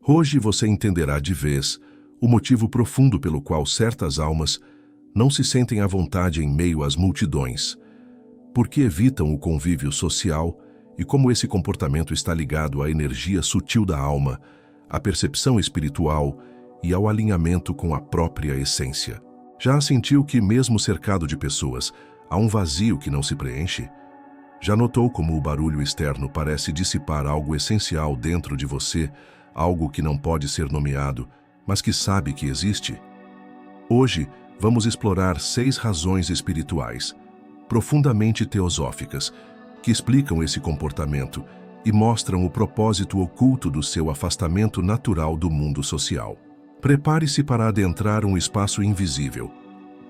Hoje você entenderá de vez o motivo profundo pelo qual certas almas não se sentem à vontade em meio às multidões, porque evitam o convívio social e como esse comportamento está ligado à energia sutil da alma, à percepção espiritual e ao alinhamento com a própria essência. Já sentiu que, mesmo cercado de pessoas, há um vazio que não se preenche? Já notou como o barulho externo parece dissipar algo essencial dentro de você, algo que não pode ser nomeado, mas que sabe que existe? Hoje, vamos explorar 6 razões espirituais, profundamente teosóficas, que explicam esse comportamento e mostram o propósito oculto do seu afastamento natural do mundo social. Prepare-se para adentrar um espaço invisível,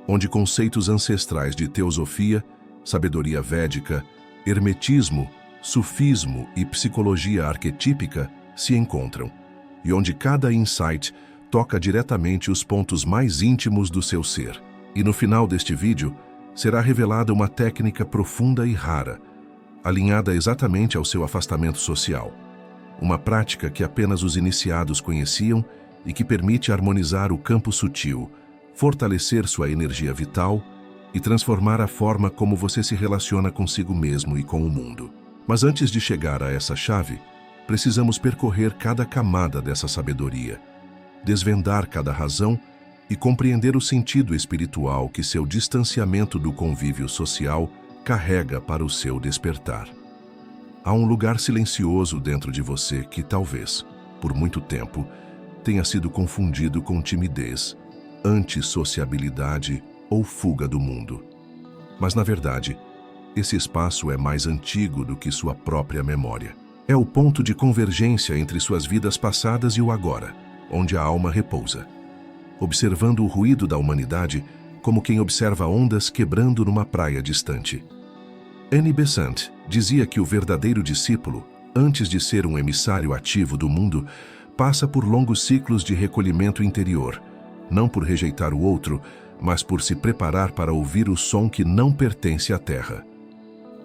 onde conceitos ancestrais de teosofia, sabedoria védica, hermetismo, sufismo e psicologia arquetípica se encontram, e onde cada insight toca diretamente os pontos mais íntimos do seu ser. E no final deste vídeo, será revelada uma técnica profunda e rara, alinhada exatamente ao seu afastamento social. Uma prática que apenas os iniciados conheciam e que permite harmonizar o campo sutil, fortalecer sua energia vital e transformar a forma como você se relaciona consigo mesmo e com o mundo. Mas antes de chegar a essa chave, precisamos percorrer cada camada dessa sabedoria, desvendar cada razão e compreender o sentido espiritual que seu distanciamento do convívio social carrega para o seu despertar. Há um lugar silencioso dentro de você que talvez, por muito tempo, tenha sido confundido com timidez, antissociabilidade ou fuga do mundo. Mas, na verdade, esse espaço é mais antigo do que sua própria memória. É o ponto de convergência entre suas vidas passadas e o agora, onde a alma repousa, observando o ruído da humanidade como quem observa ondas quebrando numa praia distante. Annie Besant dizia que o verdadeiro discípulo, antes de ser um emissário ativo do mundo, passa por longos ciclos de recolhimento interior, não por rejeitar o outro, mas por se preparar para ouvir o som que não pertence à terra.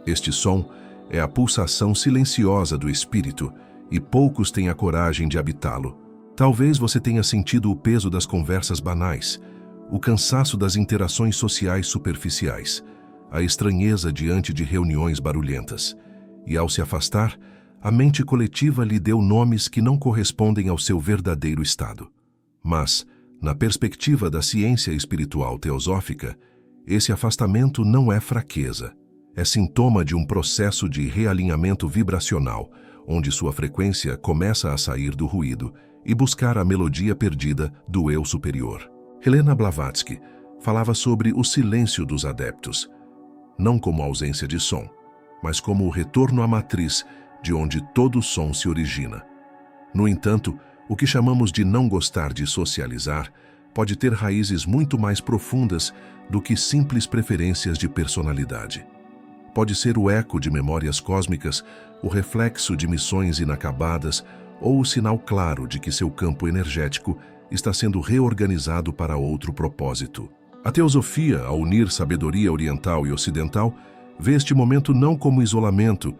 Este som é a pulsação silenciosa do espírito e poucos têm a coragem de habitá-lo. Talvez você tenha sentido o peso das conversas banais, o cansaço das interações sociais superficiais, a estranheza diante de reuniões barulhentas. E ao se afastar, a mente coletiva lhe deu nomes que não correspondem ao seu verdadeiro estado. Mas, na perspectiva da ciência espiritual teosófica, esse afastamento não é fraqueza. É sintoma de um processo de realinhamento vibracional, onde sua frequência começa a sair do ruído e buscar a melodia perdida do eu superior. Helena Blavatsky falava sobre o silêncio dos adeptos, não como ausência de som, mas como o retorno à matriz de onde todo som se origina. No entanto, o que chamamos de não gostar de socializar pode ter raízes muito mais profundas do que simples preferências de personalidade. Pode ser o eco de memórias cósmicas, o reflexo de missões inacabadas ou o sinal claro de que seu campo energético está sendo reorganizado para outro propósito. A teosofia, ao unir sabedoria oriental e ocidental, vê este momento não como isolamento,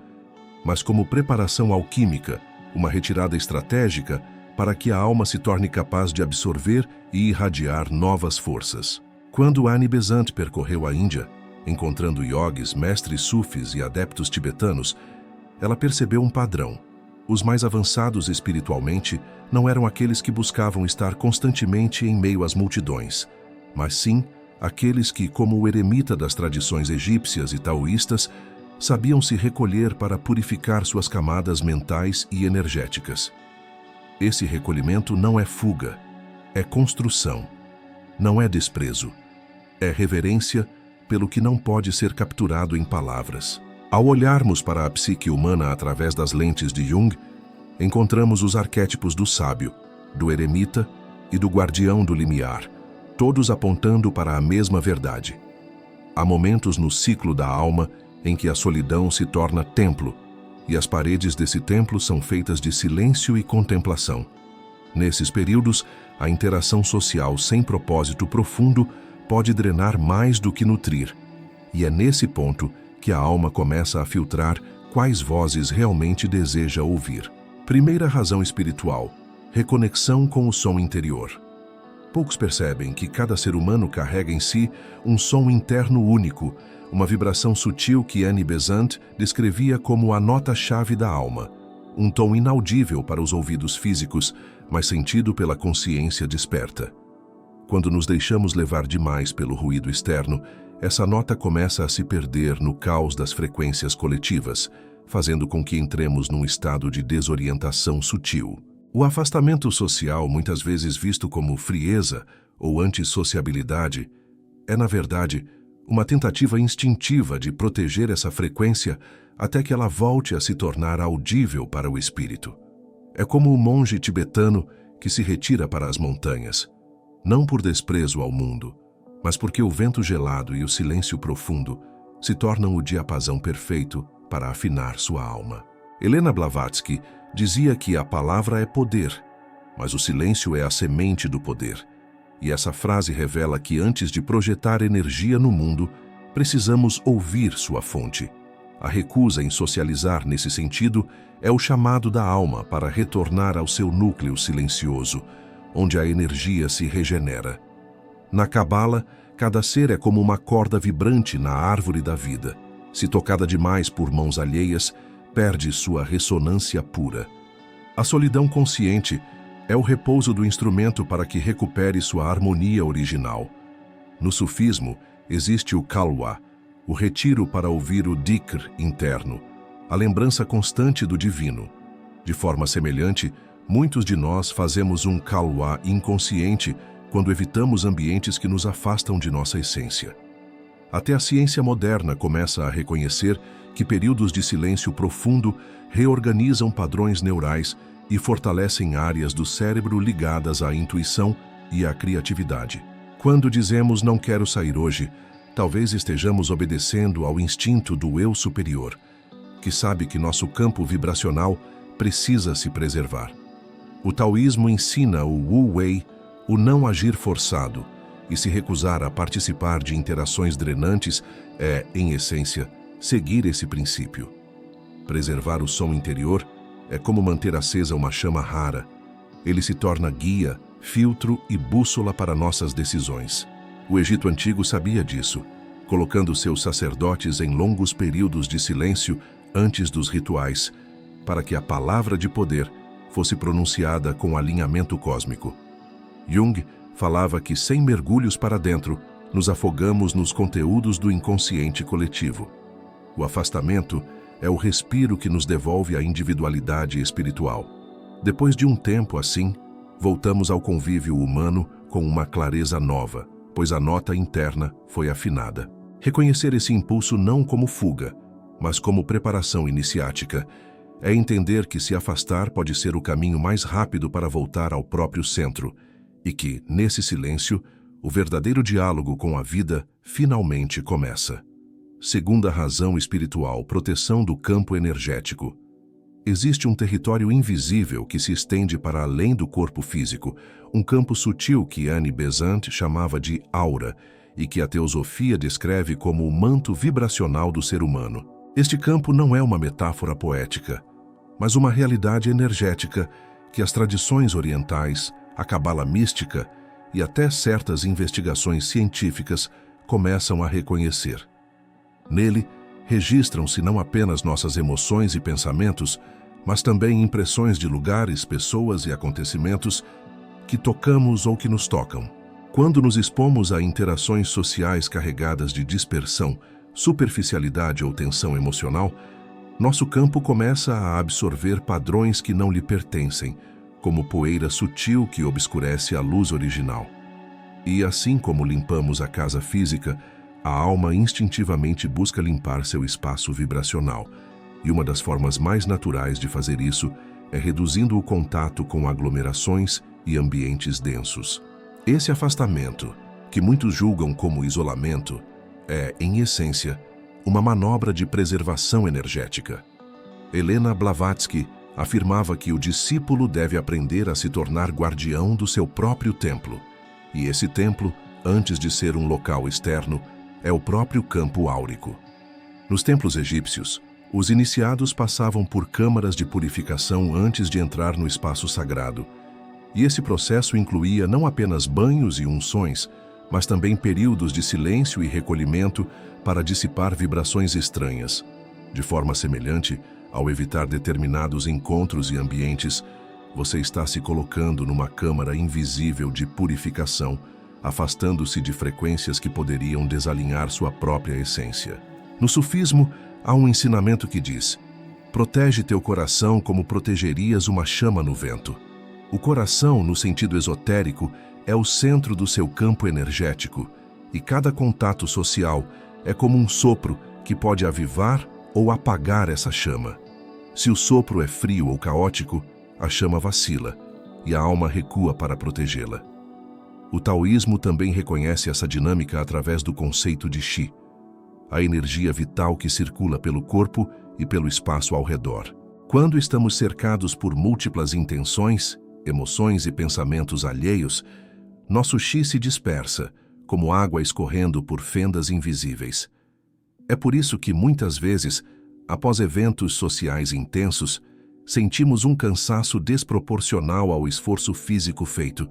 mas como preparação alquímica, uma retirada estratégica para que a alma se torne capaz de absorver e irradiar novas forças. Quando Annie Besant percorreu a Índia, encontrando yogis, mestres sufis e adeptos tibetanos, ela percebeu um padrão. Os mais avançados espiritualmente não eram aqueles que buscavam estar constantemente em meio às multidões, mas sim aqueles que, como o eremita das tradições egípcias e taoístas, sabiam se recolher para purificar suas camadas mentais e energéticas. Esse recolhimento não é fuga, é construção. Não é desprezo, é reverência pelo que não pode ser capturado em palavras. Ao olharmos para a psique humana através das lentes de Jung, encontramos os arquétipos do sábio, do eremita e do guardião do limiar, todos apontando para a mesma verdade. Há momentos no ciclo da alma em que a solidão se torna templo, e as paredes desse templo são feitas de silêncio e contemplação. Nesses períodos, a interação social sem propósito profundo pode drenar mais do que nutrir, e é nesse ponto que a alma começa a filtrar quais vozes realmente deseja ouvir. Primeira razão espiritual: reconexão com o som interior. Poucos percebem que cada ser humano carrega em si um som interno único, uma vibração sutil que Annie Besant descrevia como a nota-chave da alma, um tom inaudível para os ouvidos físicos, mas sentido pela consciência desperta. Quando nos deixamos levar demais pelo ruído externo, essa nota começa a se perder no caos das frequências coletivas, fazendo com que entremos num estado de desorientação sutil. O afastamento social, muitas vezes visto como frieza ou antissociabilidade, é, na verdade, uma tentativa instintiva de proteger essa frequência até que ela volte a se tornar audível para o espírito. É como o monge tibetano que se retira para as montanhas, não por desprezo ao mundo, mas porque o vento gelado e o silêncio profundo se tornam o diapasão perfeito para afinar sua alma. Helena Blavatsky dizia que a palavra é poder, mas o silêncio é a semente do poder. E essa frase revela que antes de projetar energia no mundo, precisamos ouvir sua fonte. A recusa em socializar nesse sentido é o chamado da alma para retornar ao seu núcleo silencioso, onde a energia se regenera. Na Cabala, cada ser é como uma corda vibrante na árvore da vida. Se tocada demais por mãos alheias, perde sua ressonância pura. A solidão consciente é o repouso do instrumento para que recupere sua harmonia original. No sufismo, existe o Khalwa, o retiro para ouvir o dhikr interno, a lembrança constante do divino. De forma semelhante, muitos de nós fazemos um Khalwa inconsciente quando evitamos ambientes que nos afastam de nossa essência. Até a ciência moderna começa a reconhecer que períodos de silêncio profundo reorganizam padrões neurais e fortalecem áreas do cérebro ligadas à intuição e à criatividade. Quando dizemos "não quero sair hoje", talvez estejamos obedecendo ao instinto do eu superior, que sabe que nosso campo vibracional precisa se preservar. O taoísmo ensina o Wu Wei, o não agir forçado, e se recusar a participar de interações drenantes é, em essência, seguir esse princípio. Preservar o som interior é como manter acesa uma chama rara. Ele se torna guia, filtro e bússola para nossas decisões. O Egito Antigo sabia disso, colocando seus sacerdotes em longos períodos de silêncio antes dos rituais, para que a palavra de poder fosse pronunciada com alinhamento cósmico. Jung falava que, sem mergulhos para dentro, nos afogamos nos conteúdos do inconsciente coletivo. O afastamento é o respiro que nos devolve a individualidade espiritual. Depois de um tempo assim, voltamos ao convívio humano com uma clareza nova, pois a nota interna foi afinada. Reconhecer esse impulso não como fuga, mas como preparação iniciática, é entender que se afastar pode ser o caminho mais rápido para voltar ao próprio centro, e que, nesse silêncio, o verdadeiro diálogo com a vida finalmente começa. Segunda razão espiritual, proteção do campo energético. Existe um território invisível que se estende para além do corpo físico, um campo sutil que Annie Besant chamava de aura e que a teosofia descreve como o manto vibracional do ser humano. Este campo não é uma metáfora poética, mas uma realidade energética que as tradições orientais, a cabala mística e até certas investigações científicas começam a reconhecer. Nele, registram-se não apenas nossas emoções e pensamentos, mas também impressões de lugares, pessoas e acontecimentos que tocamos ou que nos tocam. Quando nos expomos a interações sociais carregadas de dispersão, superficialidade ou tensão emocional, nosso campo começa a absorver padrões que não lhe pertencem, como poeira sutil que obscurece a luz original. E assim como limpamos a casa física, a alma instintivamente busca limpar seu espaço vibracional, e uma das formas mais naturais de fazer isso é reduzindo o contato com aglomerações e ambientes densos. Esse afastamento, que muitos julgam como isolamento, é, em essência, uma manobra de preservação energética. Helena Blavatsky afirmava que o discípulo deve aprender a se tornar guardião do seu próprio templo, e esse templo, antes de ser um local externo, é o próprio campo áurico. Nos templos egípcios, os iniciados passavam por câmaras de purificação antes de entrar no espaço sagrado, E esse processo incluía não apenas banhos e unções, mas também períodos de silêncio e recolhimento para dissipar vibrações estranhas. De forma semelhante, ao evitar determinados encontros e ambientes, você está se colocando numa câmara invisível de purificação, afastando-se de frequências que poderiam desalinhar sua própria essência. No sufismo, há um ensinamento que diz: protege teu coração como protegerias uma chama no vento. O coração, no sentido esotérico, é o centro do seu campo energético, e cada contato social é como um sopro que pode avivar ou apagar essa chama. Se o sopro é frio ou caótico, a chama vacila e a alma recua para protegê-la. O taoísmo também reconhece essa dinâmica através do conceito de Qi, a energia vital que circula pelo corpo e pelo espaço ao redor. Quando estamos cercados por múltiplas intenções, emoções e pensamentos alheios, nosso Qi se dispersa, como água escorrendo por fendas invisíveis. É por isso que, muitas vezes, após eventos sociais intensos, sentimos um cansaço desproporcional ao esforço físico feito.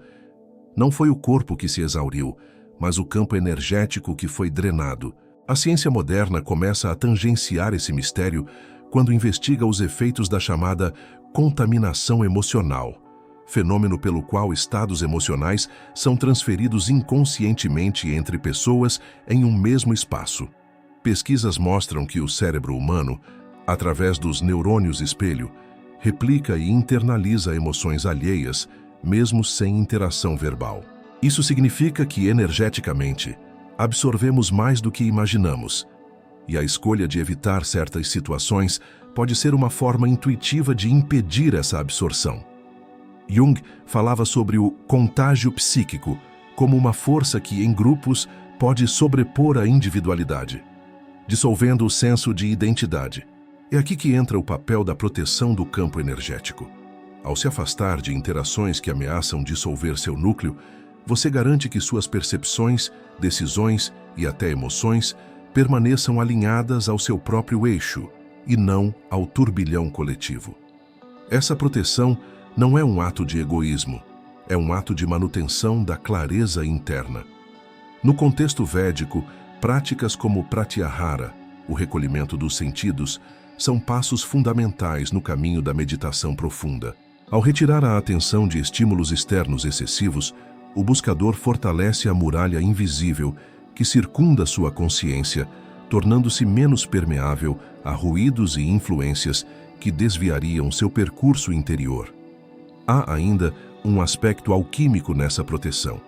Não foi o corpo que se exauriu, mas o campo energético que foi drenado. A ciência moderna começa a tangenciar esse mistério quando investiga os efeitos da chamada contaminação emocional, fenômeno pelo qual estados emocionais são transferidos inconscientemente entre pessoas em um mesmo espaço. Pesquisas mostram que o cérebro humano, através dos neurônios espelho, replica e internaliza emoções alheias, mesmo sem interação verbal. Isso significa que, energeticamente, absorvemos mais do que imaginamos, e a escolha de evitar certas situações pode ser uma forma intuitiva de impedir essa absorção. Jung falava sobre o contágio psíquico como uma força que, em grupos, pode sobrepor a individualidade, dissolvendo o senso de identidade. É aqui que entra o papel da proteção do campo energético. Ao se afastar de interações que ameaçam dissolver seu núcleo, você garante que suas percepções, decisões e até emoções permaneçam alinhadas ao seu próprio eixo e não ao turbilhão coletivo. Essa proteção não é um ato de egoísmo, é um ato de manutenção da clareza interna. No contexto védico, práticas como pratyahara, o recolhimento dos sentidos, são passos fundamentais no caminho da meditação profunda. Ao retirar a atenção de estímulos externos excessivos, o buscador fortalece a muralha invisível que circunda sua consciência, tornando-se menos permeável a ruídos e influências que desviariam seu percurso interior. Há ainda um aspecto alquímico nessa proteção.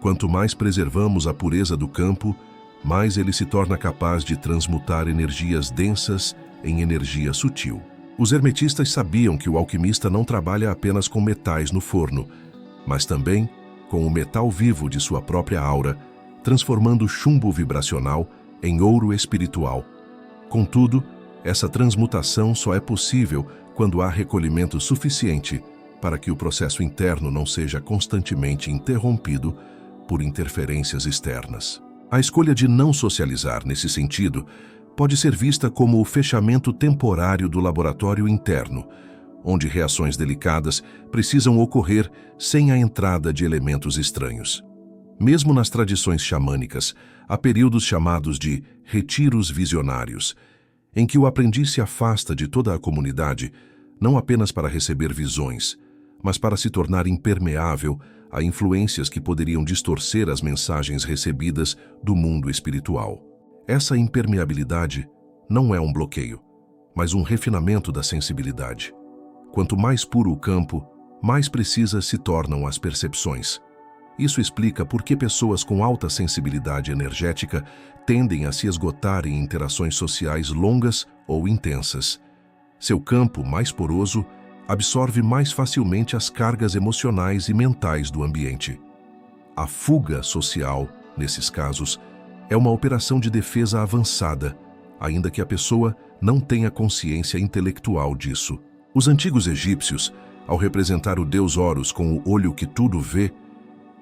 Quanto mais preservamos a pureza do campo, mais ele se torna capaz de transmutar energias densas em energia sutil. Os hermetistas sabiam que o alquimista não trabalha apenas com metais no forno, mas também com o metal vivo de sua própria aura, transformando o chumbo vibracional em ouro espiritual. Contudo, essa transmutação só é possível quando há recolhimento suficiente para que o processo interno não seja constantemente interrompido por interferências externas. A escolha de não socializar nesse sentido pode ser vista como o fechamento temporário do laboratório interno, onde reações delicadas precisam ocorrer sem a entrada de elementos estranhos. Mesmo nas tradições xamânicas, há períodos chamados de retiros visionários, em que o aprendiz se afasta de toda a comunidade, não apenas para receber visões, mas para se tornar impermeável a influências que poderiam distorcer as mensagens recebidas do mundo espiritual. Essa impermeabilidade não é um bloqueio, mas um refinamento da sensibilidade. Quanto mais puro o campo, mais precisas se tornam as percepções. Isso explica por que pessoas com alta sensibilidade energética tendem a se esgotar em interações sociais longas ou intensas. Seu campo, mais poroso, absorve mais facilmente as cargas emocionais e mentais do ambiente. A fuga social, nesses casos, é uma operação de defesa avançada, ainda que a pessoa não tenha consciência intelectual disso. Os antigos egípcios, ao representar o deus Horus com o olho que tudo vê,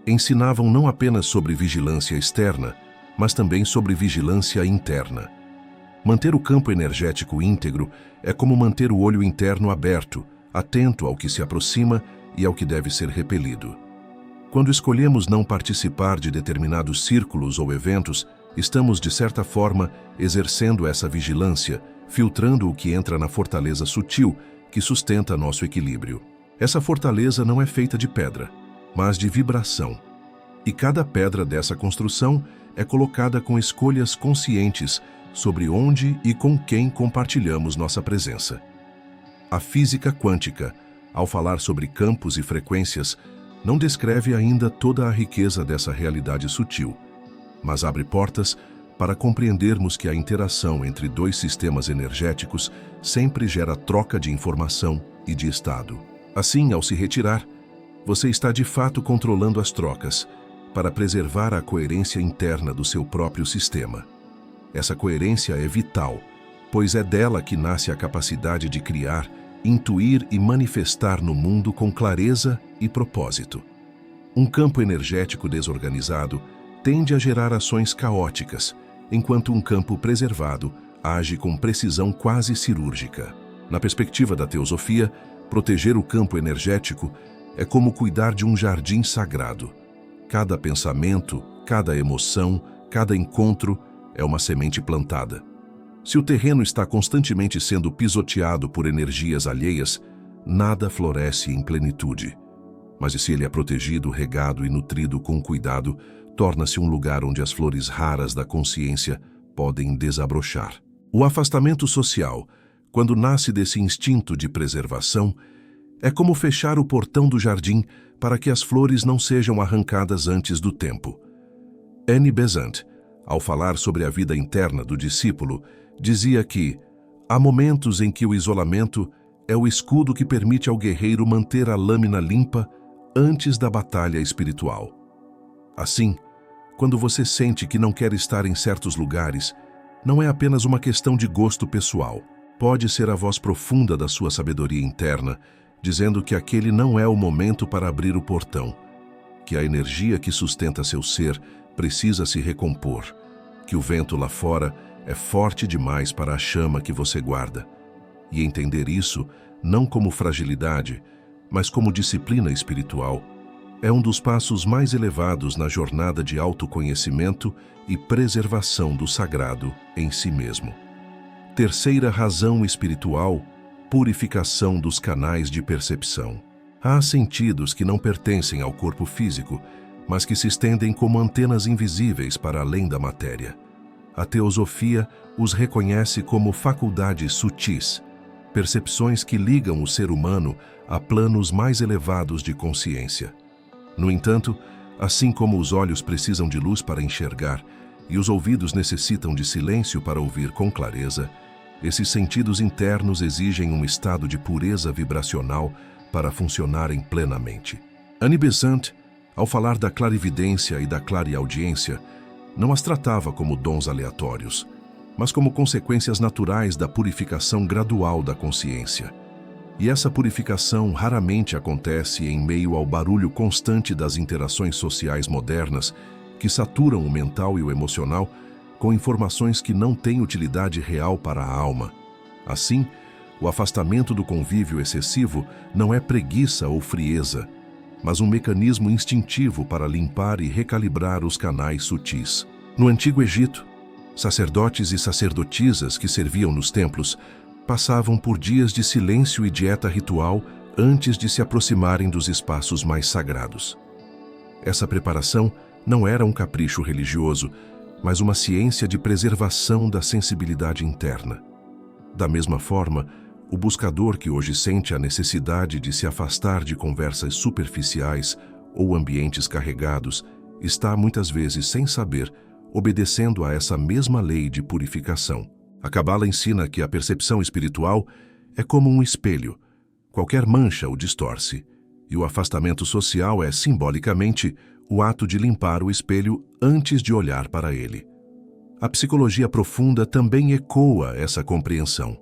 ensinavam não apenas sobre vigilância externa, mas também sobre vigilância interna. Manter o campo energético íntegro é como manter o olho interno aberto, atento ao que se aproxima e ao que deve ser repelido. Quando escolhemos não participar de determinados círculos ou eventos, estamos, de certa forma, exercendo essa vigilância, filtrando o que entra na fortaleza sutil que sustenta nosso equilíbrio. Essa fortaleza não é feita de pedra, mas de vibração. E cada pedra dessa construção é colocada com escolhas conscientes sobre onde e com quem compartilhamos nossa presença. A física quântica, ao falar sobre campos e frequências, não descreve ainda toda a riqueza dessa realidade sutil, mas abre portas para compreendermos que a interação entre dois sistemas energéticos sempre gera troca de informação e de estado. Assim, ao se retirar, você está de fato controlando as trocas para preservar a coerência interna do seu próprio sistema. Essa coerência é vital, pois é dela que nasce a capacidade de criar, intuir e manifestar no mundo com clareza e propósito. Um campo energético desorganizado tende a gerar ações caóticas, enquanto um campo preservado age com precisão quase cirúrgica. Na perspectiva da teosofia, proteger o campo energético é como cuidar de um jardim sagrado. Cada pensamento, cada emoção, cada encontro é uma semente plantada. Se o terreno está constantemente sendo pisoteado por energias alheias, nada floresce em plenitude. Mas se ele é protegido, regado e nutrido com cuidado, torna-se um lugar onde as flores raras da consciência podem desabrochar. O afastamento social, quando nasce desse instinto de preservação, é como fechar o portão do jardim para que as flores não sejam arrancadas antes do tempo. Annie Besant, ao falar sobre a vida interna do discípulo, dizia que há momentos em que o isolamento é o escudo que permite ao guerreiro manter a lâmina limpa antes da batalha espiritual. Assim, quando você sente que não quer estar em certos lugares, não é apenas uma questão de gosto pessoal. Pode ser a voz profunda da sua sabedoria interna, dizendo que aquele não é o momento para abrir o portão, que a energia que sustenta seu ser precisa se recompor, que o vento lá fora é forte demais para a chama que você guarda. E entender isso, não como fragilidade, mas como disciplina espiritual, é um dos passos mais elevados na jornada de autoconhecimento e preservação do sagrado em si mesmo. Terceira razão espiritual: purificação dos canais de percepção. Há sentidos que não pertencem ao corpo físico, mas que se estendem como antenas invisíveis para além da matéria. A teosofia os reconhece como faculdades sutis, percepções que ligam o ser humano a planos mais elevados de consciência. No entanto, assim como os olhos precisam de luz para enxergar e os ouvidos necessitam de silêncio para ouvir com clareza, esses sentidos internos exigem um estado de pureza vibracional para funcionarem plenamente. Annie Besant, ao falar da clarividência e da clareaudiência, não as tratava como dons aleatórios, mas como consequências naturais da purificação gradual da consciência. E essa purificação raramente acontece em meio ao barulho constante das interações sociais modernas que saturam o mental e o emocional com informações que não têm utilidade real para a alma. Assim, o afastamento do convívio excessivo não é preguiça ou frieza, mas um mecanismo instintivo para limpar e recalibrar os canais sutis. No Antigo Egito, sacerdotes e sacerdotisas que serviam nos templos passavam por dias de silêncio e dieta ritual antes de se aproximarem dos espaços mais sagrados. Essa preparação não era um capricho religioso, mas uma ciência de preservação da sensibilidade interna. Da mesma forma, o buscador que hoje sente a necessidade de se afastar de conversas superficiais ou ambientes carregados está, muitas vezes, sem saber, obedecendo a essa mesma lei de purificação. A Cabala ensina que a percepção espiritual é como um espelho. Qualquer mancha o distorce, e o afastamento social é, simbolicamente, o ato de limpar o espelho antes de olhar para ele. A psicologia profunda também ecoa essa compreensão.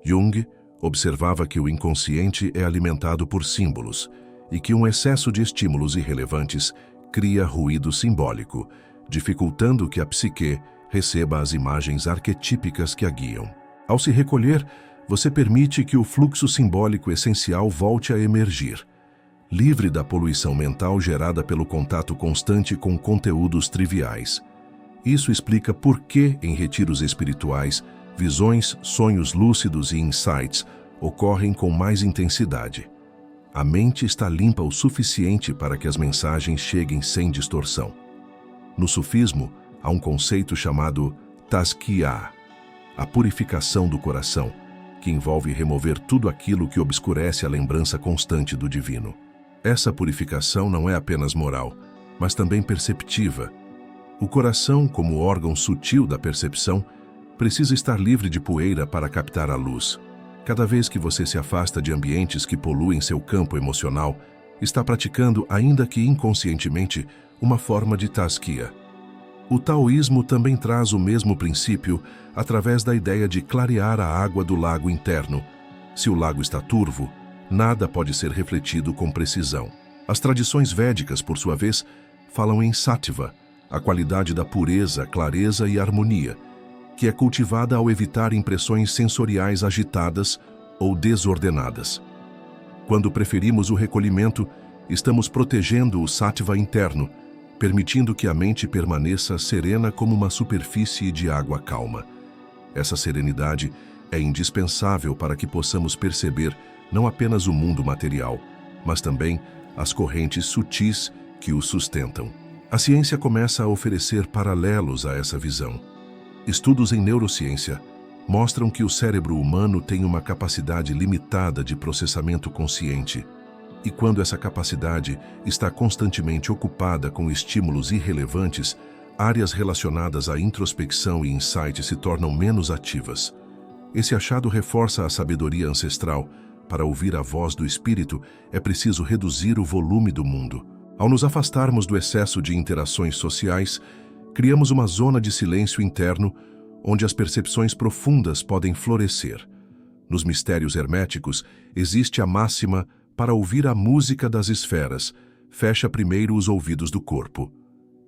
Jung observava que o inconsciente é alimentado por símbolos e que um excesso de estímulos irrelevantes cria ruído simbólico, dificultando que a psique receba as imagens arquetípicas que a guiam. Ao se recolher, você permite que o fluxo simbólico essencial volte a emergir, livre da poluição mental gerada pelo contato constante com conteúdos triviais. Isso explica por que, em retiros espirituais, visões, sonhos lúcidos e insights ocorrem com mais intensidade. A mente está limpa o suficiente para que as mensagens cheguem sem distorção. No sufismo, há um conceito chamado tazkiyah, a purificação do coração, que envolve remover tudo aquilo que obscurece a lembrança constante do divino. Essa purificação não é apenas moral, mas também perceptiva. O coração, como órgão sutil da percepção, precisa estar livre de poeira para captar a luz. Cada vez que você se afasta de ambientes que poluem seu campo emocional, está praticando, ainda que inconscientemente, uma forma de tazkiyah. O taoísmo também traz o mesmo princípio através da ideia de clarear a água do lago interno. Se o lago está turvo, nada pode ser refletido com precisão. As tradições védicas, por sua vez, falam em sattva, a qualidade da pureza, clareza e harmonia, que é cultivada ao evitar impressões sensoriais agitadas ou desordenadas. Quando preferimos o recolhimento, estamos protegendo o sattva interno, permitindo que a mente permaneça serena como uma superfície de água calma. Essa serenidade é indispensável para que possamos perceber não apenas o mundo material, mas também as correntes sutis que o sustentam. A ciência começa a oferecer paralelos a essa visão. Estudos em neurociência mostram que o cérebro humano tem uma capacidade limitada de processamento consciente, e quando essa capacidade está constantemente ocupada com estímulos irrelevantes, áreas relacionadas à introspecção e insight se tornam menos ativas. Esse achado reforça a sabedoria ancestral. Para ouvir a voz do espírito, é preciso reduzir o volume do mundo. Ao nos afastarmos do excesso de interações sociais, criamos uma zona de silêncio interno onde as percepções profundas podem florescer. Nos mistérios herméticos, existe a máxima: para ouvir a música das esferas, fecha primeiro os ouvidos do corpo.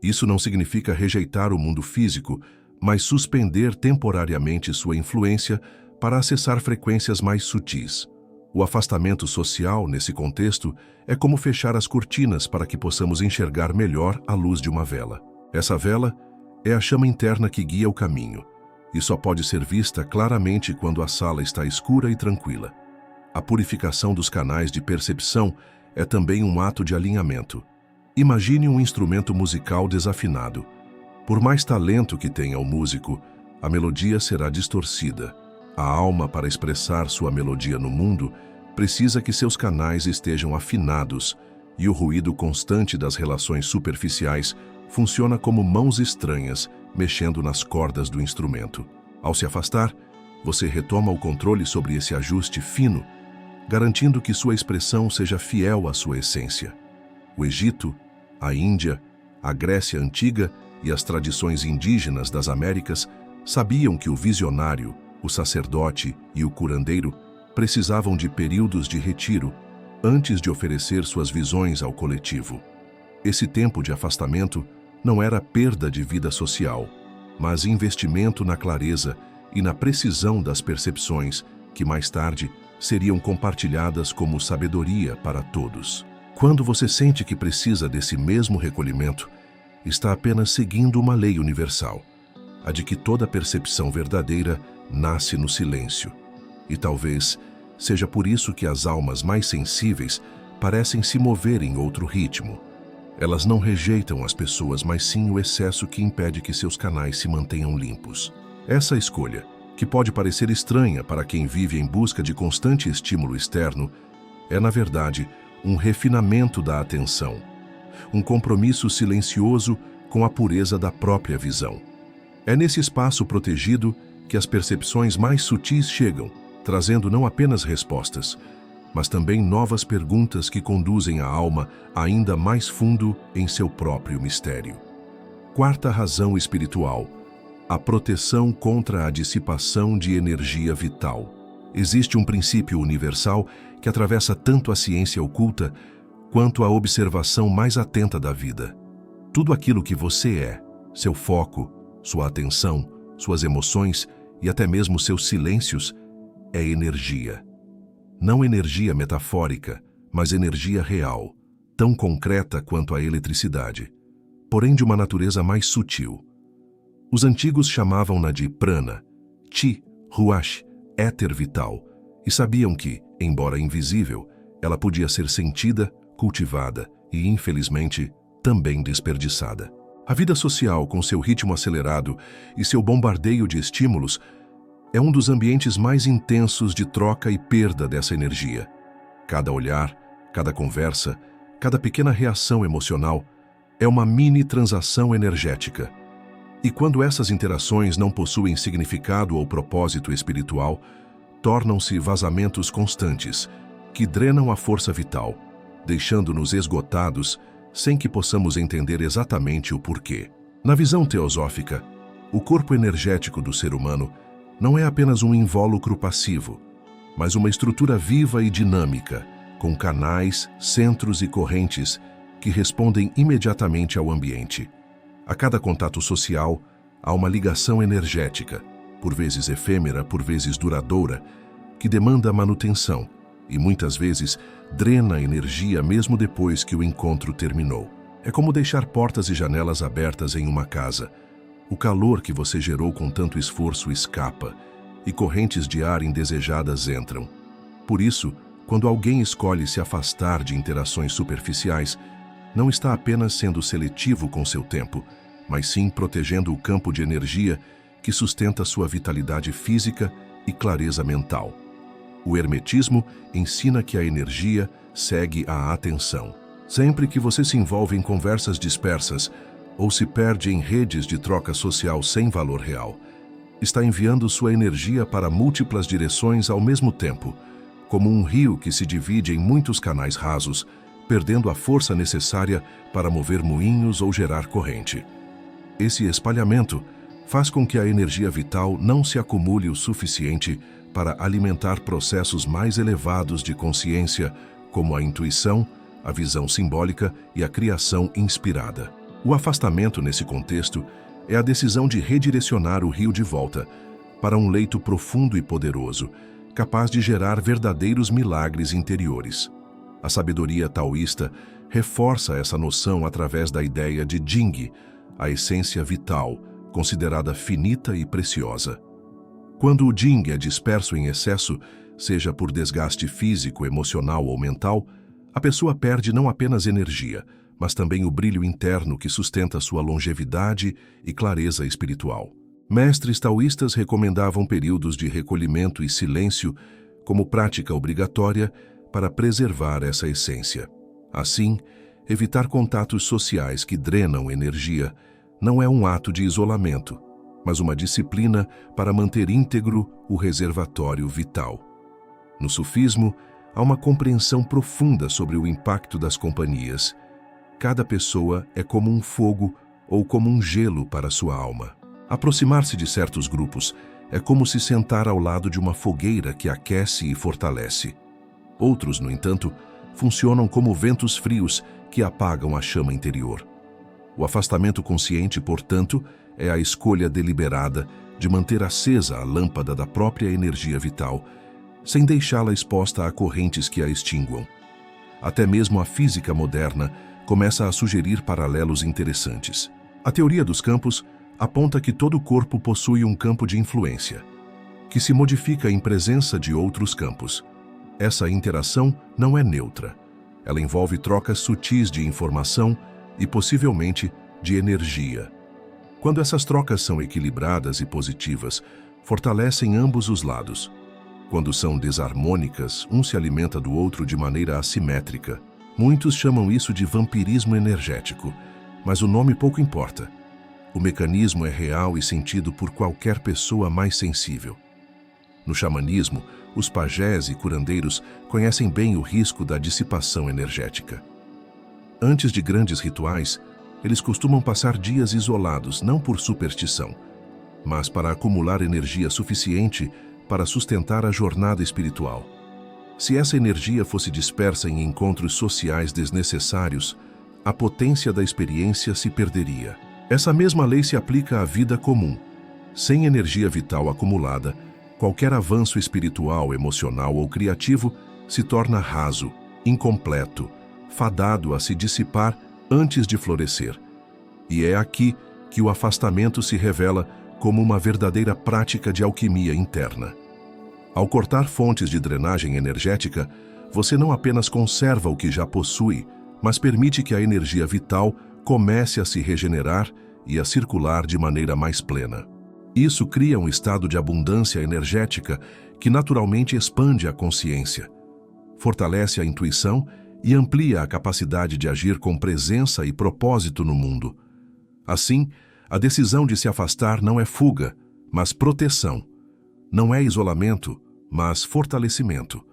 Isso não significa rejeitar o mundo físico, mas suspender temporariamente sua influência para acessar frequências mais sutis. O afastamento social, nesse contexto, é como fechar as cortinas para que possamos enxergar melhor a luz de uma vela. Essa vela é a chama interna que guia o caminho, e só pode ser vista claramente quando a sala está escura e tranquila. A purificação dos canais de percepção é também um ato de alinhamento. Imagine um instrumento musical desafinado. Por mais talento que tenha o músico, a melodia será distorcida. A alma, para expressar sua melodia no mundo, precisa que seus canais estejam afinados, e o ruído constante das relações superficiais funciona como mãos estranhas mexendo nas cordas do instrumento. Ao se afastar, você retoma o controle sobre esse ajuste fino, garantindo que sua expressão seja fiel à sua essência. O Egito, a Índia, a Grécia Antiga e as tradições indígenas das Américas sabiam que o visionário, o sacerdote e o curandeiro precisavam de períodos de retiro antes de oferecer suas visões ao coletivo. Esse tempo de afastamento não era perda de vida social, mas investimento na clareza e na precisão das percepções que mais tarde seriam compartilhadas como sabedoria para todos. Quando você sente que precisa desse mesmo recolhimento, está apenas seguindo uma lei universal, a de que toda percepção verdadeira nasce no silêncio. E talvez seja por isso que as almas mais sensíveis parecem se mover em outro ritmo. Elas não rejeitam as pessoas, mas sim o excesso que impede que seus canais se mantenham limpos. Essa escolha, que pode parecer estranha para quem vive em busca de constante estímulo externo, é, na verdade, um refinamento da atenção, um compromisso silencioso com a pureza da própria visão. É nesse espaço protegido que as percepções mais sutis chegam, trazendo não apenas respostas, mas também novas perguntas que conduzem a alma ainda mais fundo em seu próprio mistério. Quarta razão espiritual: a proteção contra a dissipação de energia vital. Existe um princípio universal que atravessa tanto a ciência oculta quanto a observação mais atenta da vida. Tudo aquilo que você é, seu foco, sua atenção, suas emoções e até mesmo seus silêncios, é energia. Não energia metafórica, mas energia real, tão concreta quanto a eletricidade, porém de uma natureza mais sutil. Os antigos chamavam-na de prana, chi, ruach, éter vital, e sabiam que, embora invisível, ela podia ser sentida, cultivada e, infelizmente, também desperdiçada. A vida social, com seu ritmo acelerado e seu bombardeio de estímulos, é um dos ambientes mais intensos de troca e perda dessa energia. Cada olhar, cada conversa, cada pequena reação emocional é uma mini transação energética. E quando essas interações não possuem significado ou propósito espiritual, tornam-se vazamentos constantes, que drenam a força vital, deixando-nos esgotados sem que possamos entender exatamente o porquê. Na visão teosófica, o corpo energético do ser humano não é apenas um invólucro passivo, mas uma estrutura viva e dinâmica, com canais, centros e correntes que respondem imediatamente ao ambiente. A cada contato social, há uma ligação energética, por vezes efêmera, por vezes duradoura, que demanda manutenção e muitas vezes drena energia mesmo depois que o encontro terminou. É como deixar portas e janelas abertas em uma casa. O calor que você gerou com tanto esforço escapa e correntes de ar indesejadas entram. Por isso, quando alguém escolhe se afastar de interações superficiais, não está apenas sendo seletivo com seu tempo, mas sim protegendo o campo de energia que sustenta sua vitalidade física e clareza mental. O hermetismo ensina que a energia segue a atenção. Sempre que você se envolve em conversas dispersas ou se perde em redes de troca social sem valor real, está enviando sua energia para múltiplas direções ao mesmo tempo, como um rio que se divide em muitos canais rasos, perdendo a força necessária para mover moinhos ou gerar corrente. Esse espalhamento faz com que a energia vital não se acumule o suficiente para alimentar processos mais elevados de consciência, como a intuição, a visão simbólica e a criação inspirada. O afastamento nesse contexto é a decisão de redirecionar o rio de volta para um leito profundo e poderoso, capaz de gerar verdadeiros milagres interiores. A sabedoria taoísta reforça essa noção através da ideia de Jing, a essência vital, considerada finita e preciosa. Quando o Jing é disperso em excesso, seja por desgaste físico, emocional ou mental, a pessoa perde não apenas energia, mas também o brilho interno que sustenta sua longevidade e clareza espiritual. Mestres taoístas recomendavam períodos de recolhimento e silêncio como prática obrigatória para preservar essa essência. Assim, evitar contatos sociais que drenam energia não é um ato de isolamento, mas uma disciplina para manter íntegro o reservatório vital. No sufismo, há uma compreensão profunda sobre o impacto das companhias. Cada pessoa é como um fogo ou como um gelo para sua alma. Aproximar-se de certos grupos é como se sentar ao lado de uma fogueira que aquece e fortalece. Outros, no entanto, funcionam como ventos frios que apagam a chama interior. O afastamento consciente, portanto, é a escolha deliberada de manter acesa a lâmpada da própria energia vital, sem deixá-la exposta a correntes que a extinguam. Até mesmo a física moderna começa a sugerir paralelos interessantes. A teoria dos campos aponta que todo corpo possui um campo de influência, que se modifica em presença de outros campos. Essa interação não é neutra. Ela envolve trocas sutis de informação e, possivelmente, de energia. Quando essas trocas são equilibradas e positivas, fortalecem ambos os lados. Quando são desarmônicas, um se alimenta do outro de maneira assimétrica. Muitos chamam isso de vampirismo energético, mas o nome pouco importa. O mecanismo é real e sentido por qualquer pessoa mais sensível. No xamanismo, os pajés e curandeiros conhecem bem o risco da dissipação energética. Antes de grandes rituais, eles costumam passar dias isolados, não por superstição, mas para acumular energia suficiente para sustentar a jornada espiritual. Se essa energia fosse dispersa em encontros sociais desnecessários, a potência da experiência se perderia. Essa mesma lei se aplica à vida comum. Sem energia vital acumulada, qualquer avanço espiritual, emocional ou criativo se torna raso, incompleto, fadado a se dissipar antes de florescer. E é aqui que o afastamento se revela como uma verdadeira prática de alquimia interna. Ao cortar fontes de drenagem energética, você não apenas conserva o que já possui, mas permite que a energia vital comece a se regenerar e a circular de maneira mais plena. Isso cria um estado de abundância energética que naturalmente expande a consciência, fortalece a intuição e amplia a capacidade de agir com presença e propósito no mundo. Assim, a decisão de se afastar não é fuga, mas proteção. Não é isolamento, mas fortalecimento.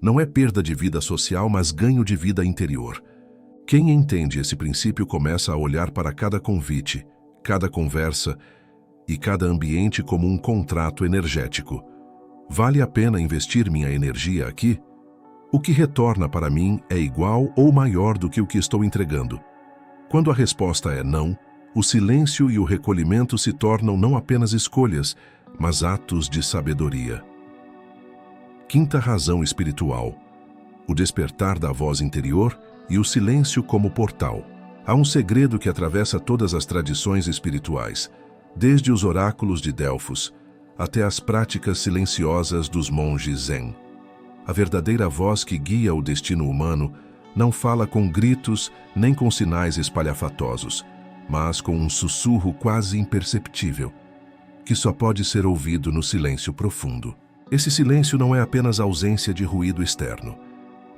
Não é perda de vida social, mas ganho de vida interior. Quem entende esse princípio começa a olhar para cada convite, cada conversa e cada ambiente como um contrato energético. Vale a pena investir minha energia aqui? O que retorna para mim é igual ou maior do que o que estou entregando. Quando a resposta é não, o silêncio e o recolhimento se tornam não apenas escolhas, mas atos de sabedoria. Quinta razão espiritual: o despertar da voz interior e o silêncio como portal. Há um segredo que atravessa todas as tradições espirituais, desde os oráculos de Delfos até as práticas silenciosas dos monges Zen. A verdadeira voz que guia o destino humano não fala com gritos nem com sinais espalhafatosos, mas com um sussurro quase imperceptível, que só pode ser ouvido no silêncio profundo. Esse silêncio não é apenas ausência de ruído externo,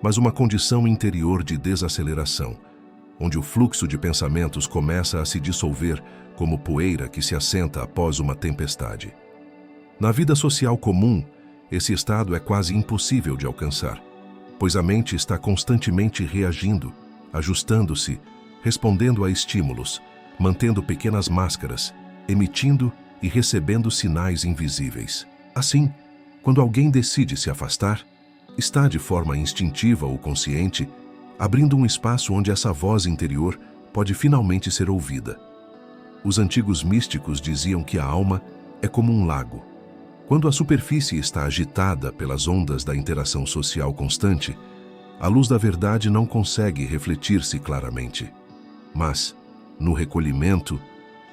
mas uma condição interior de desaceleração, onde o fluxo de pensamentos começa a se dissolver como poeira que se assenta após uma tempestade. Na vida social comum, esse estado é quase impossível de alcançar, pois a mente está constantemente reagindo, ajustando-se, respondendo a estímulos, mantendo pequenas máscaras, emitindo e recebendo sinais invisíveis. Assim, quando alguém decide se afastar, está de forma instintiva ou consciente, abrindo um espaço onde essa voz interior pode finalmente ser ouvida. Os antigos místicos diziam que a alma é como um lago. Quando a superfície está agitada pelas ondas da interação social constante, a luz da verdade não consegue refletir-se claramente. Mas, no recolhimento,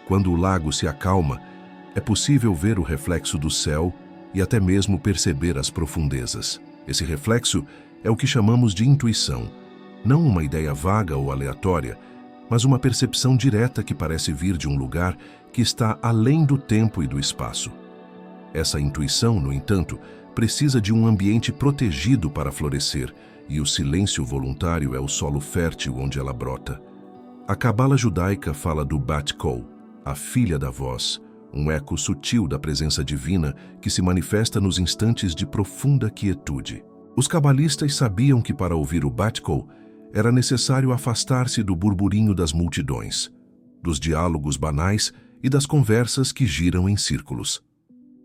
quando o lago se acalma, é possível ver o reflexo do céu e até mesmo perceber as profundezas. Esse reflexo é o que chamamos de intuição, não uma ideia vaga ou aleatória, mas uma percepção direta que parece vir de um lugar que está além do tempo e do espaço. Essa intuição, no entanto, precisa de um ambiente protegido para florescer, e o silêncio voluntário é o solo fértil onde ela brota. A cabala judaica fala do Bat Kol, a filha da voz, um eco sutil da presença divina que se manifesta nos instantes de profunda quietude. Os cabalistas sabiam que para ouvir o Bat Kol era necessário afastar-se do burburinho das multidões, dos diálogos banais e das conversas que giram em círculos.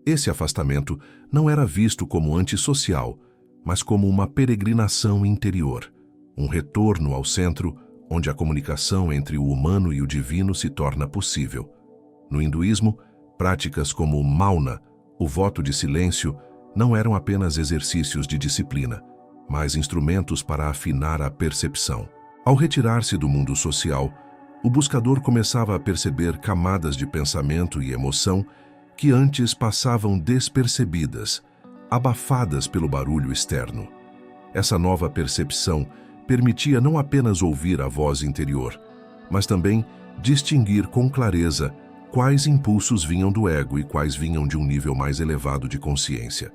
Esse afastamento não era visto como antissocial, mas como uma peregrinação interior, um retorno ao centro onde a comunicação entre o humano e o divino se torna possível. No hinduísmo, práticas como o Mauna, o voto de silêncio, não eram apenas exercícios de disciplina, mas instrumentos para afinar a percepção. Ao retirar-se do mundo social, o buscador começava a perceber camadas de pensamento e emoção que antes passavam despercebidas, abafadas pelo barulho externo. Essa nova percepção permitia não apenas ouvir a voz interior, mas também distinguir com clareza quais impulsos vinham do ego e quais vinham de um nível mais elevado de consciência.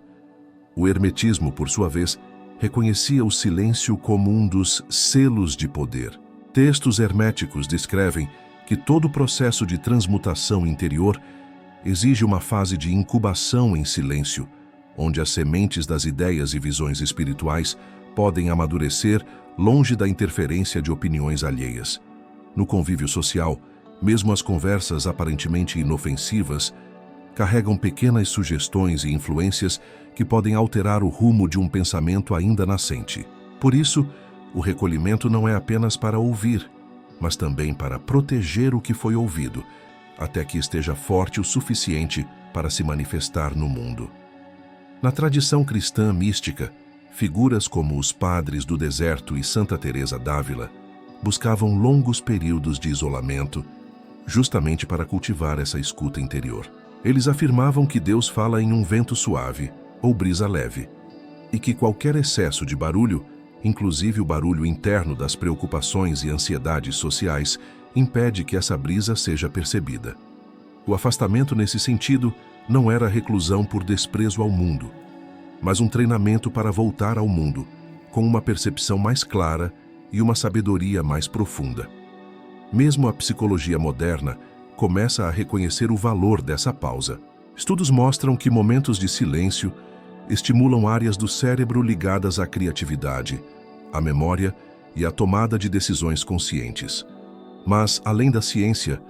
O hermetismo, por sua vez, reconhecia o silêncio como um dos selos de poder. Textos herméticos descrevem que todo o processo de transmutação interior exige uma fase de incubação em silêncio, onde as sementes das ideias e visões espirituais podem amadurecer longe da interferência de opiniões alheias. No convívio social, mesmo as conversas aparentemente inofensivas carregam pequenas sugestões e influências que podem alterar o rumo de um pensamento ainda nascente. Por isso, o recolhimento não é apenas para ouvir, mas também para proteger o que foi ouvido, até que esteja forte o suficiente para se manifestar no mundo. Na tradição cristã mística, Figuras como os padres do deserto e Santa Teresa d'Ávila buscavam longos períodos de isolamento justamente para cultivar essa escuta interior. Eles afirmavam que Deus fala em um vento suave ou brisa leve e que qualquer excesso de barulho, inclusive o barulho interno das preocupações e ansiedades sociais, impede que essa brisa seja percebida. O afastamento nesse sentido não era reclusão por desprezo ao mundo, mas um treinamento para voltar ao mundo, com uma percepção mais clara e uma sabedoria mais profunda. Mesmo a psicologia moderna começa a reconhecer o valor dessa pausa. Estudos mostram que momentos de silêncio estimulam áreas do cérebro ligadas à criatividade, à memória e à tomada de decisões conscientes. Mas, além da ciência,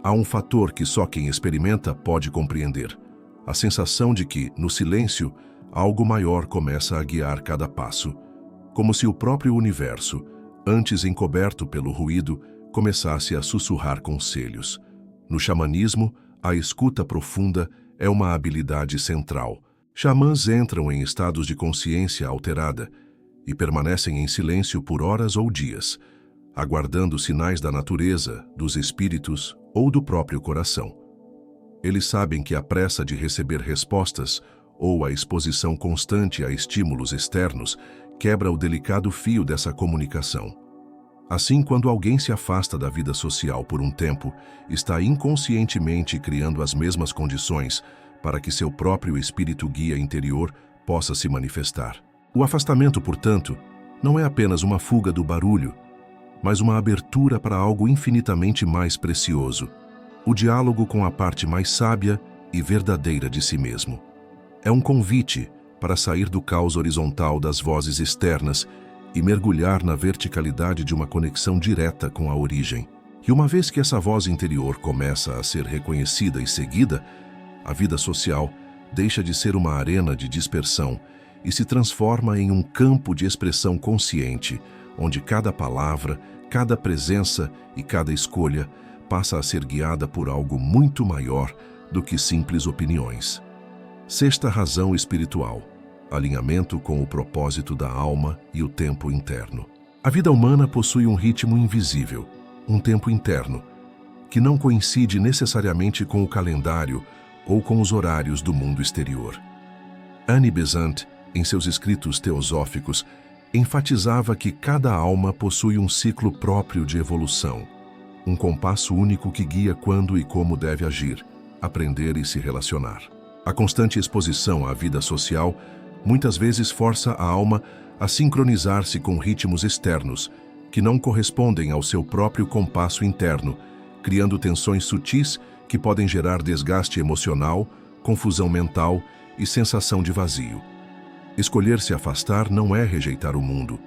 há um fator que só quem experimenta pode compreender: a sensação de que, no silêncio, algo maior começa a guiar cada passo, como se o próprio universo, antes encoberto pelo ruído, começasse a sussurrar conselhos. No xamanismo, a escuta profunda é uma habilidade central. Xamãs entram em estados de consciência alterada e permanecem em silêncio por horas ou dias, aguardando sinais da natureza, dos espíritos ou do próprio coração. Eles sabem que a pressa de receber respostas ou a exposição constante a estímulos externos quebra o delicado fio dessa comunicação. Assim, quando alguém se afasta da vida social por um tempo, está inconscientemente criando as mesmas condições para que seu próprio espírito guia interior possa se manifestar. O afastamento, portanto, não é apenas uma fuga do barulho, mas uma abertura para algo infinitamente mais precioso: o diálogo com a parte mais sábia e verdadeira de si mesmo. É um convite para sair do caos horizontal das vozes externas e mergulhar na verticalidade de uma conexão direta com a origem. E uma vez que essa voz interior começa a ser reconhecida e seguida, a vida social deixa de ser uma arena de dispersão e se transforma em um campo de expressão consciente, onde cada palavra, cada presença e cada escolha passa a ser guiada por algo muito maior do que simples opiniões. Sexta razão espiritual: alinhamento com o propósito da alma e o tempo interno. A vida humana possui um ritmo invisível, um tempo interno, que não coincide necessariamente com o calendário ou com os horários do mundo exterior. Annie Besant, em seus escritos teosóficos, enfatizava que cada alma possui um ciclo próprio de evolução, um compasso único que guia quando e como deve agir, aprender e se relacionar. A constante exposição à vida social muitas vezes força a alma a sincronizar-se com ritmos externos que não correspondem ao seu próprio compasso interno, criando tensões sutis que podem gerar desgaste emocional, confusão mental e sensação de vazio. Escolher se afastar não é rejeitar o mundo,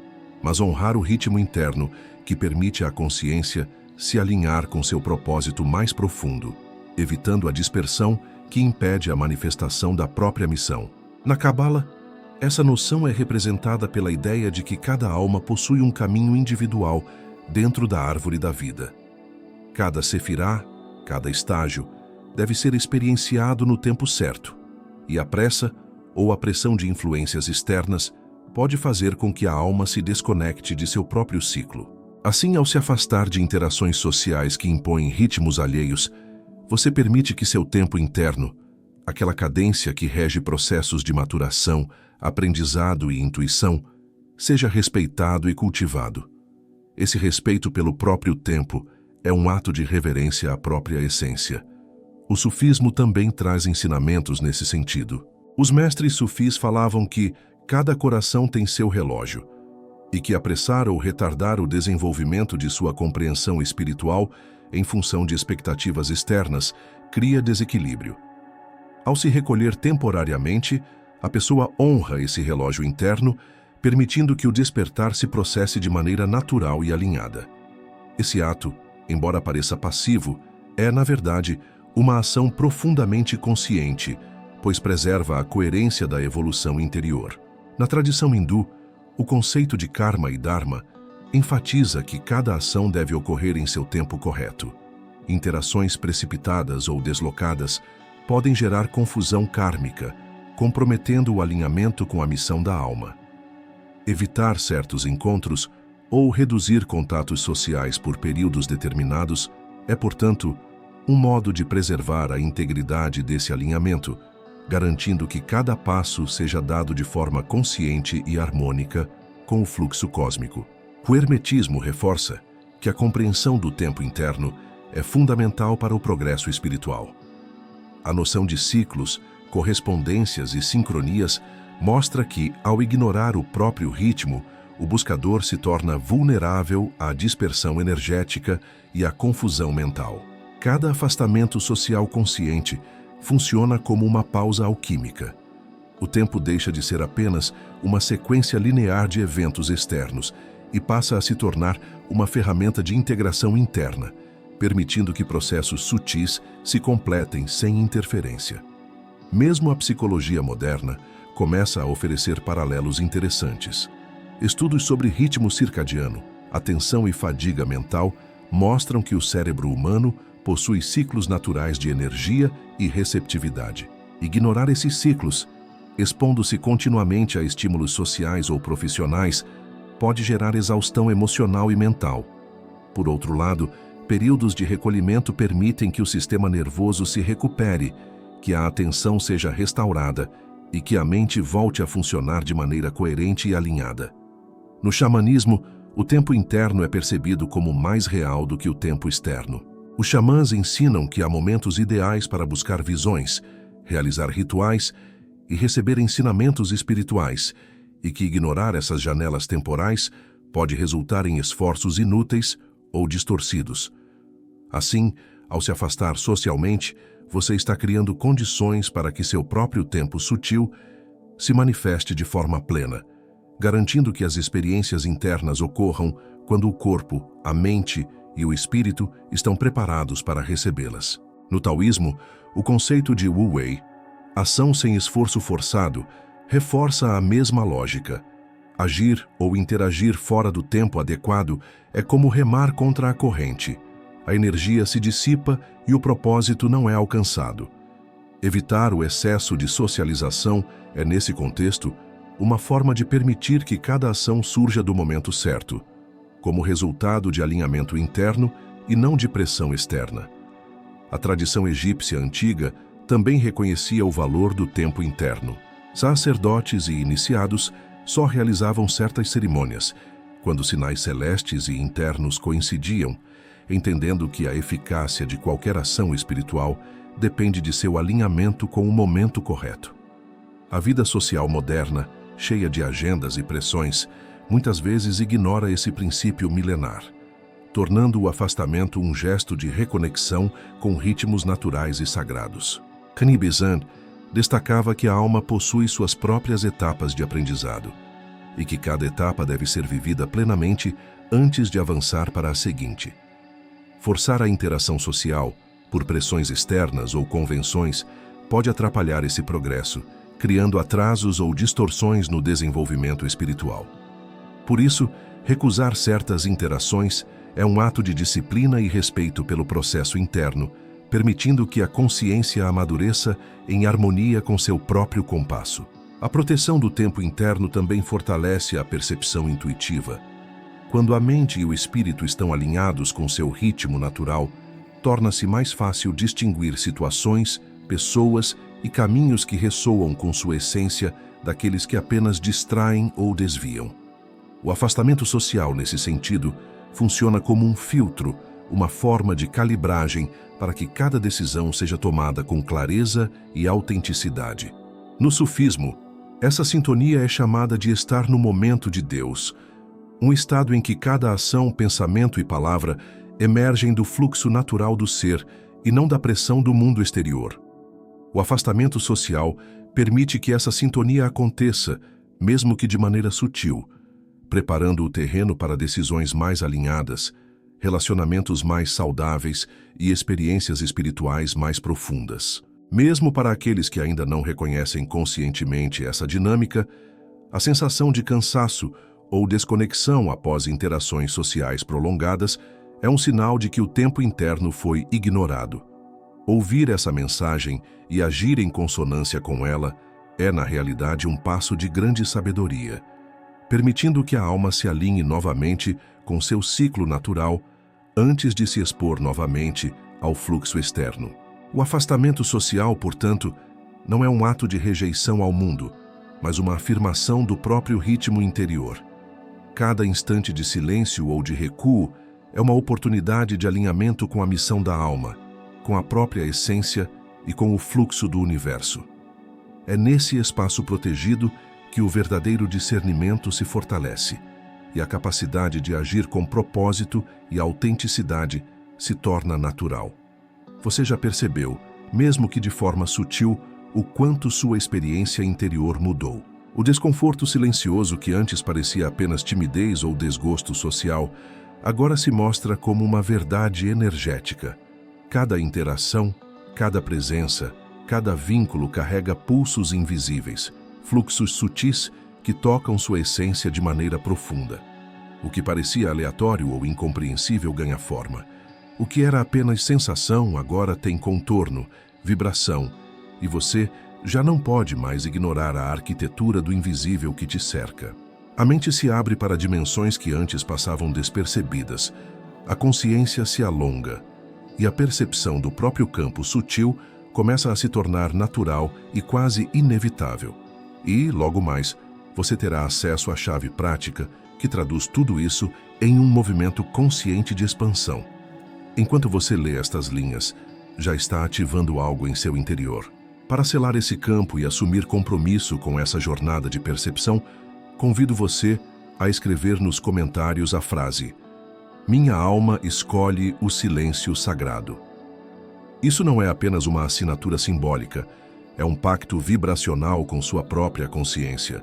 mas honrar o ritmo interno que permite à consciência se alinhar com seu propósito mais profundo, evitando a dispersão que impede a manifestação da própria missão. Na Cabala, essa noção é representada pela ideia de que cada alma possui um caminho individual dentro da árvore da vida. Cada sefirá, cada estágio, deve ser experienciado no tempo certo, e a pressa ou a pressão de influências externas pode fazer com que a alma se desconecte de seu próprio ciclo. Assim, ao se afastar de interações sociais que impõem ritmos alheios, você permite que seu tempo interno, aquela cadência que rege processos de maturação, aprendizado e intuição, seja respeitado e cultivado. Esse respeito pelo próprio tempo é um ato de reverência à própria essência. O sufismo também traz ensinamentos nesse sentido. Os mestres sufis falavam que cada coração tem seu relógio, e que apressar ou retardar o desenvolvimento de sua compreensão espiritual em função de expectativas externas cria desequilíbrio. Ao se recolher temporariamente, a pessoa honra esse relógio interno, permitindo que o despertar se processe de maneira natural e alinhada. Esse ato, embora pareça passivo, é, na verdade, uma ação profundamente consciente, pois preserva a coerência da evolução interior. Na tradição hindu, o conceito de karma e dharma enfatiza que cada ação deve ocorrer em seu tempo correto. Interações precipitadas ou deslocadas podem gerar confusão kármica, comprometendo o alinhamento com a missão da alma. Evitar certos encontros ou reduzir contatos sociais por períodos determinados é, portanto, um modo de preservar a integridade desse alinhamento, garantindo que cada passo seja dado de forma consciente e harmônica com o fluxo cósmico. O hermetismo reforça que a compreensão do tempo interno é fundamental para o progresso espiritual. A noção de ciclos, correspondências e sincronias mostra que, ao ignorar o próprio ritmo, o buscador se torna vulnerável à dispersão energética e à confusão mental. Cada afastamento social consciente funciona como uma pausa alquímica. O tempo deixa de ser apenas uma sequência linear de eventos externos e passa a se tornar uma ferramenta de integração interna, permitindo que processos sutis se completem sem interferência. Mesmo a psicologia moderna começa a oferecer paralelos interessantes. Estudos sobre ritmo circadiano, atenção e fadiga mental mostram que o cérebro humano possui ciclos naturais de energia e receptividade. Ignorar esses ciclos, expondo-se continuamente a estímulos sociais ou profissionais, pode gerar exaustão emocional e mental. Por outro lado, períodos de recolhimento permitem que o sistema nervoso se recupere, que a atenção seja restaurada e que a mente volte a funcionar de maneira coerente e alinhada. No xamanismo, o tempo interno é percebido como mais real do que o tempo externo. Os xamãs ensinam que há momentos ideais para buscar visões, realizar rituais e receber ensinamentos espirituais, e que ignorar essas janelas temporais pode resultar em esforços inúteis ou distorcidos. Assim, ao se afastar socialmente, você está criando condições para que seu próprio tempo sutil se manifeste de forma plena, garantindo que as experiências internas ocorram quando o corpo, a mente e o espírito estão preparados para recebê-las. No taoísmo, o conceito de Wu Wei, ação sem esforço forçado, reforça a mesma lógica. Agir ou interagir fora do tempo adequado é como remar contra a corrente. A energia se dissipa e o propósito não é alcançado. Evitar o excesso de socialização é, nesse contexto, uma forma de permitir que cada ação surja do momento certo, como resultado de alinhamento interno e não de pressão externa. A tradição egípcia antiga também reconhecia o valor do tempo interno. Sacerdotes e iniciados só realizavam certas cerimônias, quando sinais celestes e internos coincidiam, entendendo que a eficácia de qualquer ação espiritual depende de seu alinhamento com o momento correto. A vida social moderna, cheia de agendas e pressões, muitas vezes ignora esse princípio milenar, tornando o afastamento um gesto de reconexão com ritmos naturais e sagrados. Kanibizan destacava que a alma possui suas próprias etapas de aprendizado e que cada etapa deve ser vivida plenamente antes de avançar para a seguinte. Forçar a interação social, por pressões externas ou convenções, pode atrapalhar esse progresso, criando atrasos ou distorções no desenvolvimento espiritual. Por isso, recusar certas interações é um ato de disciplina e respeito pelo processo interno, permitindo que a consciência amadureça em harmonia com seu próprio compasso. A proteção do tempo interno também fortalece a percepção intuitiva. Quando a mente e o espírito estão alinhados com seu ritmo natural, torna-se mais fácil distinguir situações, pessoas e caminhos que ressoam com sua essência daqueles que apenas distraem ou desviam. O afastamento social, nesse sentido, funciona como um filtro, uma forma de calibragem para que cada decisão seja tomada com clareza e autenticidade. No sufismo, essa sintonia é chamada de estar no momento de Deus, um estado em que cada ação, pensamento e palavra emergem do fluxo natural do ser e não da pressão do mundo exterior. O afastamento social permite que essa sintonia aconteça, mesmo que de maneira sutil, preparando o terreno para decisões mais alinhadas, relacionamentos mais saudáveis e experiências espirituais mais profundas. Mesmo para aqueles que ainda não reconhecem conscientemente essa dinâmica, a sensação de cansaço ou desconexão após interações sociais prolongadas é um sinal de que o tempo interno foi ignorado. Ouvir essa mensagem e agir em consonância com ela é, na realidade, um passo de grande sabedoria, permitindo que a alma se alinhe novamente com seu ciclo natural antes de se expor novamente ao fluxo externo. O afastamento social, portanto, não é um ato de rejeição ao mundo, mas uma afirmação do próprio ritmo interior. Cada instante de silêncio ou de recuo é uma oportunidade de alinhamento com a missão da alma, com a própria essência e com o fluxo do universo. É nesse espaço protegido que o verdadeiro discernimento se fortalece e a capacidade de agir com propósito e autenticidade se torna natural. Você já percebeu, mesmo que de forma sutil, o quanto sua experiência interior mudou. O desconforto silencioso que antes parecia apenas timidez ou desgosto social, agora se mostra como uma verdade energética. Cada interação, cada presença, cada vínculo carrega pulsos invisíveis, fluxos sutis que tocam sua essência de maneira profunda. O que parecia aleatório ou incompreensível ganha forma. O que era apenas sensação agora tem contorno, vibração, e você já não pode mais ignorar a arquitetura do invisível que te cerca. A mente se abre para dimensões que antes passavam despercebidas. A consciência se alonga e a percepção do próprio campo sutil começa a se tornar natural e quase inevitável. E, logo mais, você terá acesso à chave prática que traduz tudo isso em um movimento consciente de expansão. Enquanto você lê estas linhas, já está ativando algo em seu interior. Para selar esse campo e assumir compromisso com essa jornada de percepção, convido você a escrever nos comentários a frase: "Minha alma escolhe o silêncio sagrado". Isso não é apenas uma assinatura simbólica, é um pacto vibracional com sua própria consciência,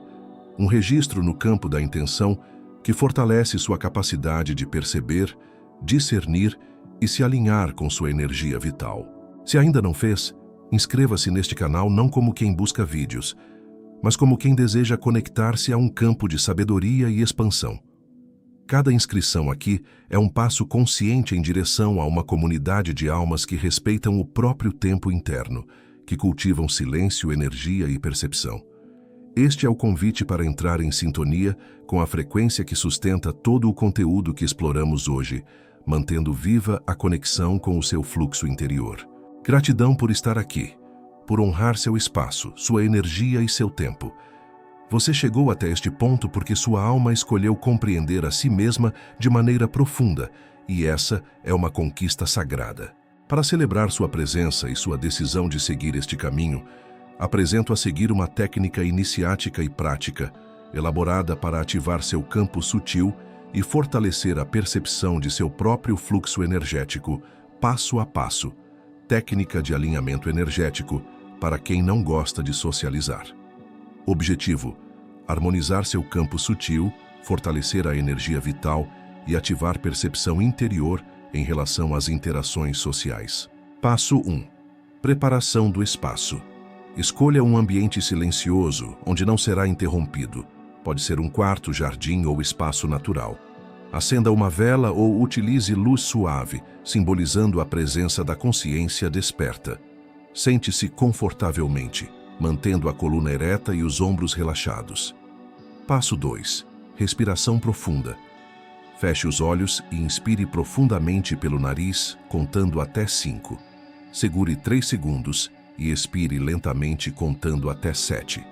um registro no campo da intenção que fortalece sua capacidade de perceber, discernir e se alinhar com sua energia vital. Se ainda não fez, inscreva-se neste canal não como quem busca vídeos, mas como quem deseja conectar-se a um campo de sabedoria e expansão. Cada inscrição aqui é um passo consciente em direção a uma comunidade de almas que respeitam o próprio tempo interno, que cultivam silêncio, energia e percepção. Este é o convite para entrar em sintonia com a frequência que sustenta todo o conteúdo que exploramos hoje, mantendo viva a conexão com o seu fluxo interior. Gratidão por estar aqui, por honrar seu espaço, sua energia e seu tempo. Você chegou até este ponto porque sua alma escolheu compreender a si mesma de maneira profunda, e essa é uma conquista sagrada. Para celebrar sua presença e sua decisão de seguir este caminho, apresento a seguir uma técnica iniciática e prática, elaborada para ativar seu campo sutil e fortalecer a percepção de seu próprio fluxo energético, passo a passo. Técnica de alinhamento energético para quem não gosta de socializar. Objetivo: harmonizar seu campo sutil, fortalecer a energia vital e ativar percepção interior em relação às interações sociais. Passo 1. Preparação do espaço. Escolha um ambiente silencioso, onde não será interrompido. Pode ser um quarto, jardim ou espaço natural. Acenda uma vela ou utilize luz suave, simbolizando a presença da consciência desperta. Sente-se confortavelmente, mantendo a coluna ereta e os ombros relaxados. Passo 2. Respiração profunda. Feche os olhos e inspire profundamente pelo nariz, contando até 5. Segure 3 segundos e expire lentamente, contando até 7.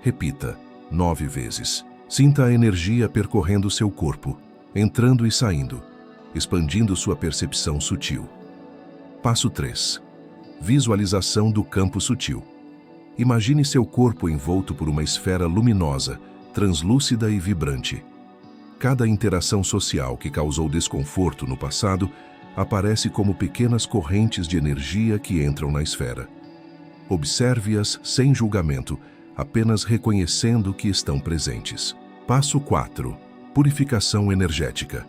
Repita 9 vezes. Sinta a energia percorrendo seu corpo, entrando e saindo, expandindo sua percepção sutil. Passo 3. Visualização do campo sutil. Imagine seu corpo envolto por uma esfera luminosa, translúcida e vibrante. Cada interação social que causou desconforto no passado aparece como pequenas correntes de energia que entram na esfera. Observe-as sem julgamento, apenas reconhecendo que estão presentes. Passo 4. Purificação energética.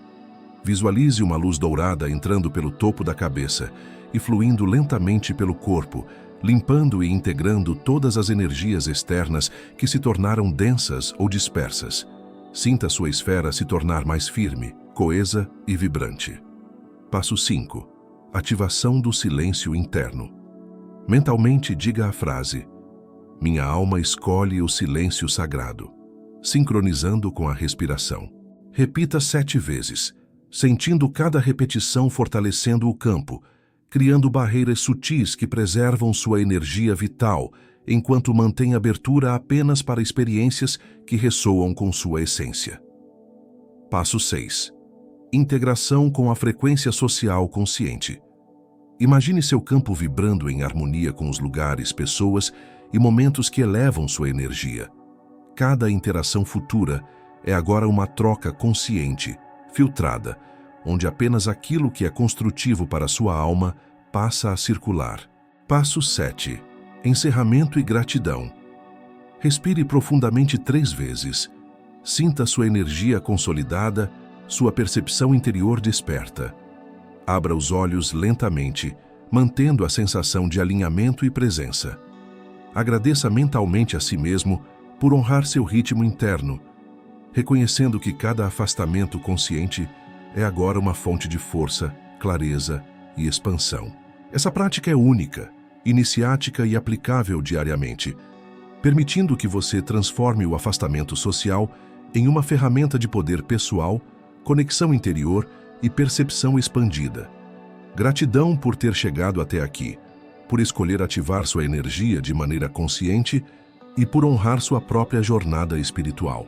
Visualize uma luz dourada entrando pelo topo da cabeça e fluindo lentamente pelo corpo, limpando e integrando todas as energias externas que se tornaram densas ou dispersas. Sinta sua esfera se tornar mais firme, coesa e vibrante. Passo 5. Ativação do silêncio interno. Mentalmente diga a frase: "Minha alma escolhe o silêncio sagrado". sincronizando com a respiração. Repita 7 vezes, sentindo cada repetição fortalecendo o campo, criando barreiras sutis que preservam sua energia vital, enquanto mantém abertura apenas para experiências que ressoam com sua essência. Passo 6. Integração com a frequência social consciente. Imagine seu campo vibrando em harmonia com os lugares, pessoas e momentos que elevam sua energia. Cada interação futura é agora uma troca consciente, filtrada, onde apenas aquilo que é construtivo para sua alma passa a circular. Passo 7. Encerramento e gratidão. Respire profundamente 3 vezes. Sinta sua energia consolidada, sua percepção interior desperta. Abra os olhos lentamente, mantendo a sensação de alinhamento e presença. Agradeça mentalmente a si mesmo por honrar seu ritmo interno, reconhecendo que cada afastamento consciente é agora uma fonte de força, clareza e expansão. Essa prática é única, iniciática e aplicável diariamente, permitindo que você transforme o afastamento social em uma ferramenta de poder pessoal, conexão interior e percepção expandida. Gratidão por ter chegado até aqui, por escolher ativar sua energia de maneira consciente e por honrar sua própria jornada espiritual.